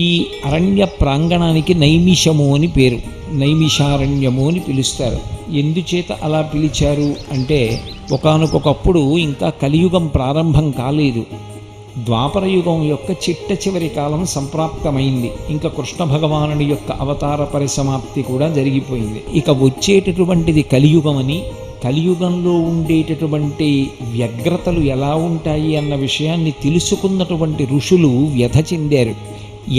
ఈ అరణ్య ప్రాంగణానికి నైమిషము అని పేరు, నైమిషారణ్యము అని పిలుస్తారు. ఎందుచేత అలా పిలిచారు అంటే, ఒకానొకప్పుడు ఇంకా కలియుగం ప్రారంభం కాలేదు, ద్వాపరయుగం యొక్క చిట్ట చివరి కాలం సంప్రాప్తమైంది. ఇంకా కృష్ణ భగవానుడి యొక్క అవతార పరిసమాప్తి కూడా జరిగిపోయింది. ఇక వచ్చేటటువంటిది కలియుగమని, కలియుగంలో ఉండేటటువంటి వ్యగ్రతలు ఎలా ఉంటాయి అన్న విషయాన్ని తెలుసుకున్నటువంటి ఋషులు వ్యధ చెందారు.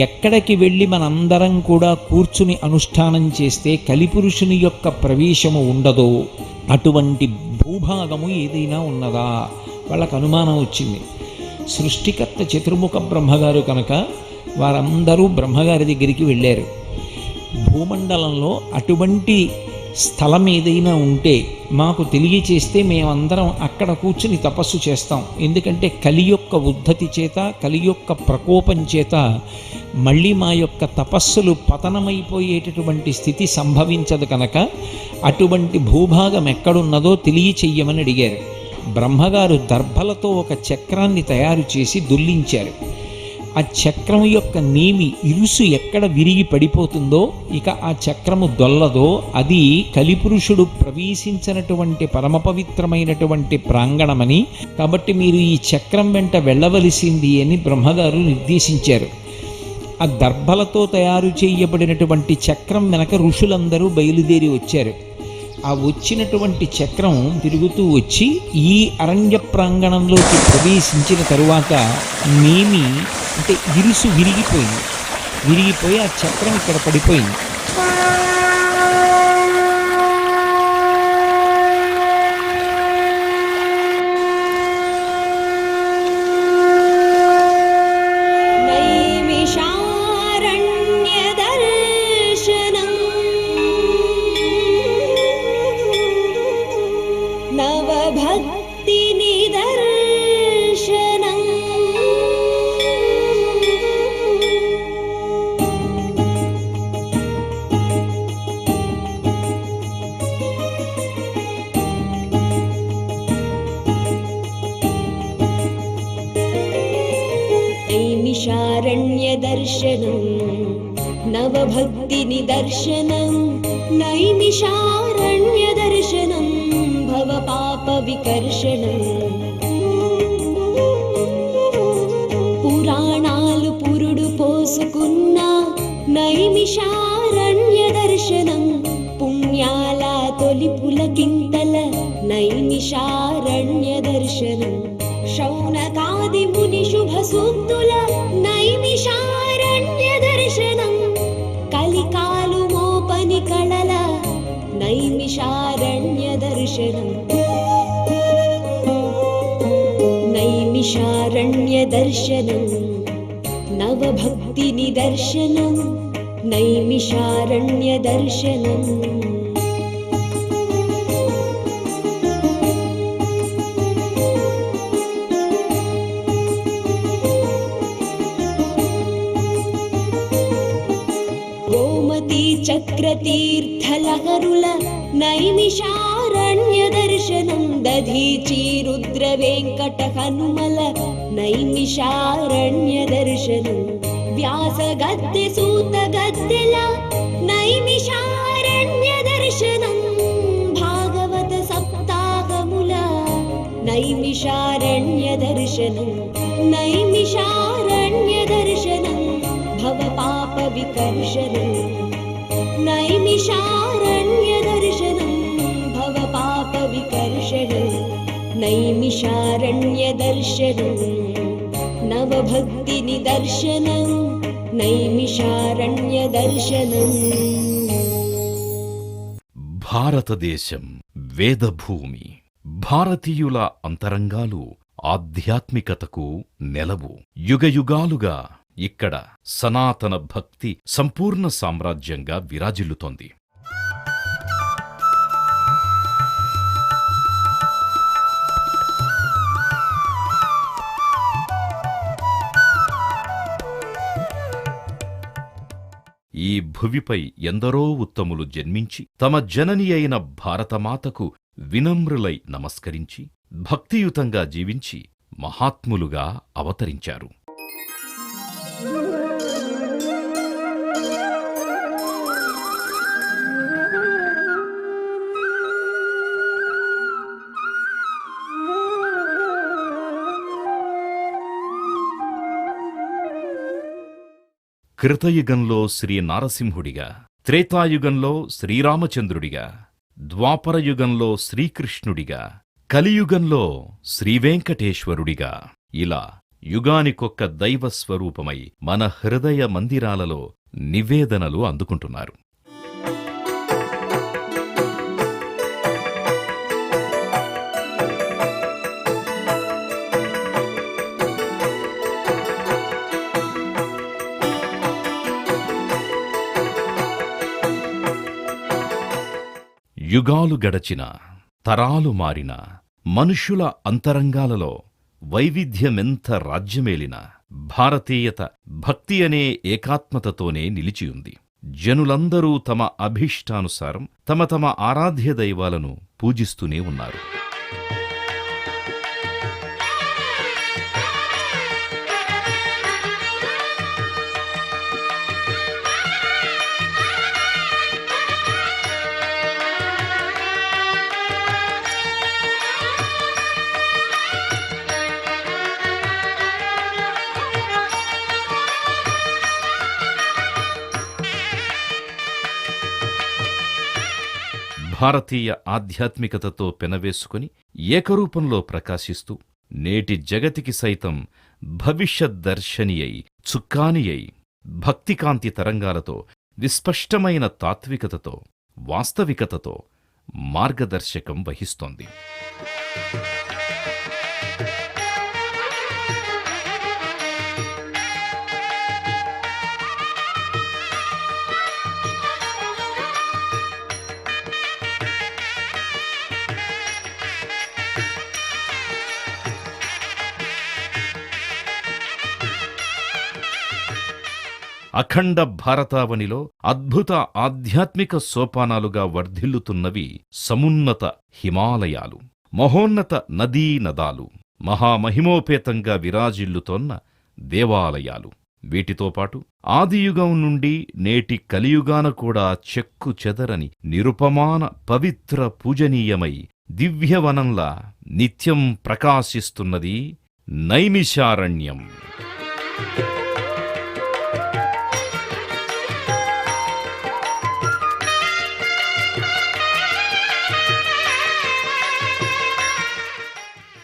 ఎక్కడికి వెళ్ళి మనందరం కూడా కూర్చుని అనుష్ఠానం చేస్తే కలిపురుషుని యొక్క ప్రవేశము ఉండదో అటువంటి భూభాగము ఏదైనా ఉన్నదా వాళ్ళకు అనుమానం వచ్చింది. సృష్టికర్త చతుర్ముఖ బ్రహ్మగారు కనుక వారందరూ బ్రహ్మగారి దగ్గరికి వెళ్ళారు. భూమండలంలో అటువంటి స్థలం ఏదైనా ఉంటే మాకు తెలియచేస్తే మేమందరం అక్కడ కూర్చుని తపస్సు చేస్తాం. ఎందుకంటే కలి యొక్క ఉద్ధతి చేత, కలి యొక్క ప్రకోపం చేత మళ్ళీ మా యొక్క తపస్సులు పతనమైపోయేటటువంటి స్థితి సంభవించదు కనుక అటువంటి భూభాగం ఎక్కడున్నదో తెలియచెయ్యమని అడిగారు. బ్రహ్మగారు దర్భలతో ఒక చక్రాన్ని తయారు చేసి దుల్లించారు. ఆ చక్రం యొక్క నేమి ఇరుసు ఎక్కడ విరిగి పడిపోతుందో, ఇక ఆ చక్రము దొల్లదో, అది కలిపురుషుడు ప్రవేశించినటువంటి పరమ పవిత్రమైనటువంటి ప్రాంగణమని, కాబట్టి మీరు ఈ చక్రం వెంట వెళ్ళవలసింది అని బ్రహ్మగారు నిర్దేశించారు. ఆ దర్భలతో తయారు చేయబడినటువంటి చక్రం వెనక ఋషులందరూ బయలుదేరి వచ్చారు. ఆ వచ్చినటువంటి చక్రం తిరుగుతూ వచ్చి ఈ అరణ్య ప్రాంగణంలోకి ప్రవేశించిన తరువాత నేమి అంటే ఇరుసు విరిగిపోయి ఆ చక్రం ఇక్కడ పడిపోయింది. నైమిషారణ్యదర్శనం నవభక్తినిదర్శనం నైమిషారణ్యదర్శనం భవపాపవికర్షణం. పురాణాలు పురుడు పోసుకున్న నైమిషారణ్యదర్శనం, పుణ్యాల తొలి పులకింతల నైమిషారణ్యదర్శనం, శౌనకాది ముని శుభ సూక్తుల నైమిషారణ్య దర్శనం, కలికాలు మోపని కళల నైమిషారణ్య దర్శనం. నైమిషారణ్య దర్శనం నవభక్తి నిదర్శనం, నైమిషారణ్య దర్శనం. చక్రతీర్థలహరుల నైమిషారణ్య దర్శనం, దధీచి రుద్ర వెంకట హనుమల నైమిషారణ్య దర్శనం, వ్యాస గద్దె సూత గద్దెల నైమిషారణ్య దర్శనం, భాగవత సప్తాహముల నైమిషారణ్య దర్శనం, నైమిషారణ్య దర్శనం భవపాప వికర్షణం, నైమిషారణ్య దర్శనం భవపాప వికర్షణం, నైమిషారణ్య దర్శనం నవభక్తి నిదర్శనం, నైమిషారణ్య దర్శనం. భారతదేశం వేదభూమి. భారతీయుల అంతరంగాలు ఆధ్యాత్మికతకు నెలవు. యుగయుగాలుగా ఇక్కడ సనాతన భక్తి సంపూర్ణ సామ్రాజ్యంగా విరాజిల్లుతోంది. ఈ భువిపై ఎందరో ఉత్తములు జన్మించి తమ జనని అయిన భారతమాతకు వినమ్రులై నమస్కరించి భక్తియుతంగా జీవించి మహాత్ములుగా అవతరించారు. కృతయుగంలో శ్రీ నారసింహుడిగా, త్రేతాయుగంలో శ్రీరామచంద్రుడిగా, ద్వాపరయుగంలో శ్రీకృష్ణుడిగా, కలియుగంలో శ్రీవేంకటేశ్వరుడిగా, ఇలా యుగానికొక్క దైవస్వరూపమై మన హృదయ మందిరాలలో నివేదనలు అందుకుంటున్నారు. యుగాలు గడచిన, తరాలు మారిన, మనుష్యుల అంతరంగాలలో వైవిధ్యమెంత రాజ్యమేలిన భారతీయత భక్తి అనే ఏకాత్మతతోనే నిలిచియుంది. జనులందరూ తమ అభీష్టానుసారం తమ తమ ఆరాధ్య దైవాలను పూజిస్తూనే ఉన్నారు. భారతీయ ఆధ్యాత్మికతతో పెనవేసుకుని ఏకరూపంలో ప్రకాశిస్తూ నేటి జగతికి సైతం భవిష్యద్దర్శనియై, చుక్కానియై, భక్తికాంతి తరంగాలతో, విస్పష్టమైన తాత్వికతతో, వాస్తవికతతో మార్గదర్శకం వహిస్తోంది. అఖండ భారతావనిలో అద్భుత ఆధ్యాత్మిక సోపానాలుగా వర్ధిల్లుతున్నవి సమున్నత హిమాలయాలు, మహోన్నత నదీ నదాలు, మహామహిమోపేతంగా విరాజిల్లుతోన్న దేవాలయాలు. వీటితో పాటు ఆదియుగం నుండి నేటి కలియుగాన కూడా చెక్కు చెదరని నిరుపమాన పవిత్ర పూజనీయమై దివ్యవనంలా నిత్యం ప్రకాశిస్తున్నది నైమిషారణ్యం.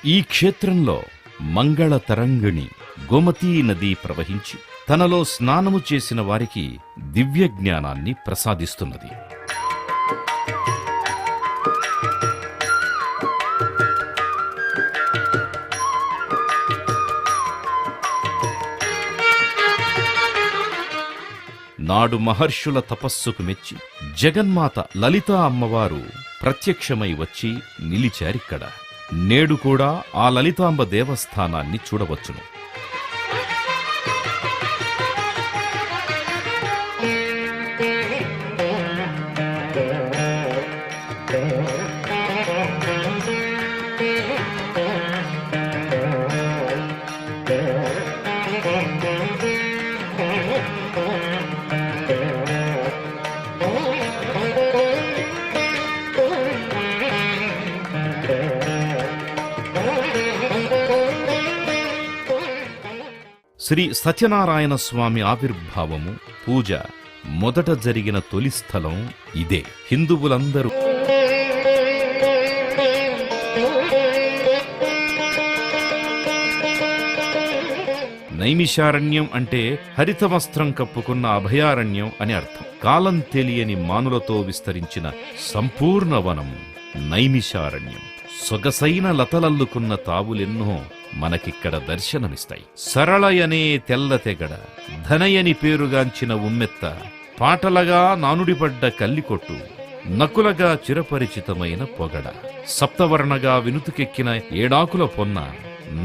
ఈ క్షేత్రంలో మంగళ తరంగిణి గోమతీ నది ప్రవహించి తనలో స్నానము చేసిన వారికి దివ్యజ్ఞానాన్ని ప్రసాదిస్తున్నది. నాడు మహర్షుల తపస్సుకు మెచ్చి జగన్మాత లలితా అమ్మవారు ప్రత్యక్షమై వచ్చి నిలిచారిక్కడ. నేడు కూడా ఆ లలితాంబ దేవస్థానాన్ని చూడవచ్చును. శ్రీ సత్యనారాయణ స్వామి ఆవిర్భావము, పూజ మొదట జరిగిన తొలి స్థలం ఇదే. హిందువులందరూ నైమిషారణ్యం అంటే హరితవస్త్రం కప్పుకున్న అభయారణ్యం అని అర్థం. కాలం తెలియని మానులతో విస్తరించిన సంపూర్ణ వనం నైమిషారణ్యం. సొగసైన లతలల్లుకున్న తావులెన్నో మనకిక్కడ దర్శనమిస్తాయి. సరళయనే తెల్ల తెగడ, ధనయని పేరుగాంచిన ఉమ్మెత్త, పాటలగా నానుడిపడ్డ కల్లికొట్టు, నకులగా చిరపరిచితమైన పొగడ, సప్తవర్ణగా వినుతుకెక్కిన ఏడాకుల పొన్న,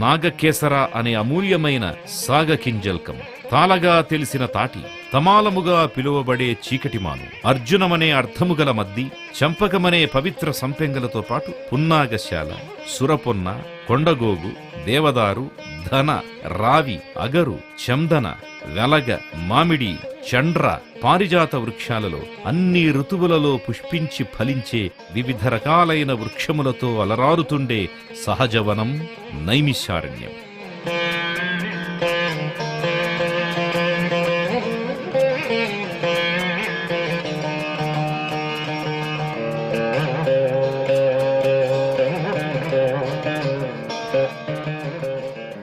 నాగకేసర అనే అమూల్యమైన సాగకింజల్కం, తాళగా తెలిసిన తాటి, తమాలముగా పిలువబడే చీకటిమాను, అర్జునమనే అర్థముగల మద్ది, చంపకమనే పవిత్ర సంపెంగలతో పాటు పున్నాగశాల, సురపొన్న, కొండగోగు, దేవదారు, ధన, రావి, అగరు, చందన, వెలగ, మామిడి, చండ్ర, పారిజాత వృక్షాలలో అన్ని ఋతువులలో పుష్పించి ఫలించే వివిధ రకాలైన వృక్షములతో అలరారుతుండే సహజవనం నైమిషారణ్యం.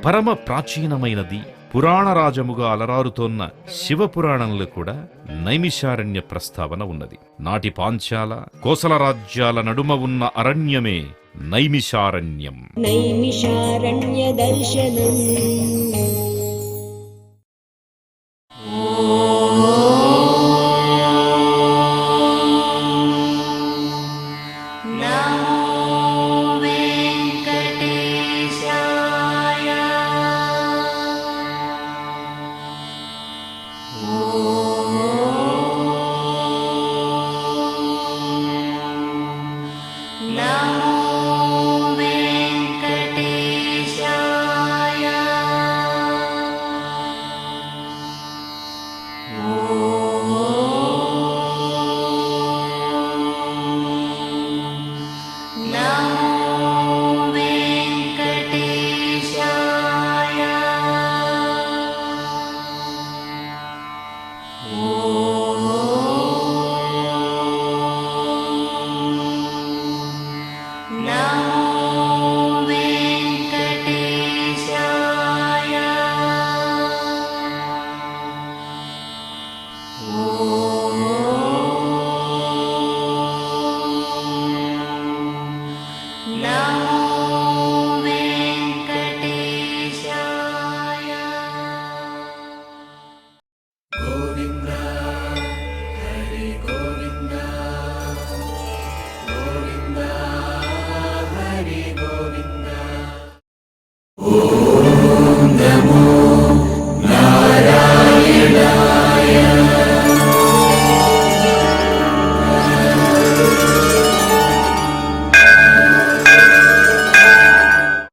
పరమ ప్రాచీనమైనది, పురాణరాజముగా అలరారుతోన్న శివపురాణంలో కూడా నైమిషారణ్య ప్రస్తావన ఉన్నది. నాటి పాంచాల, కోసల రాజ్యాల నడుమ ఉన్న అరణ్యమే నైమిషారణ్యం. నైమిషారణ్య దర్శనం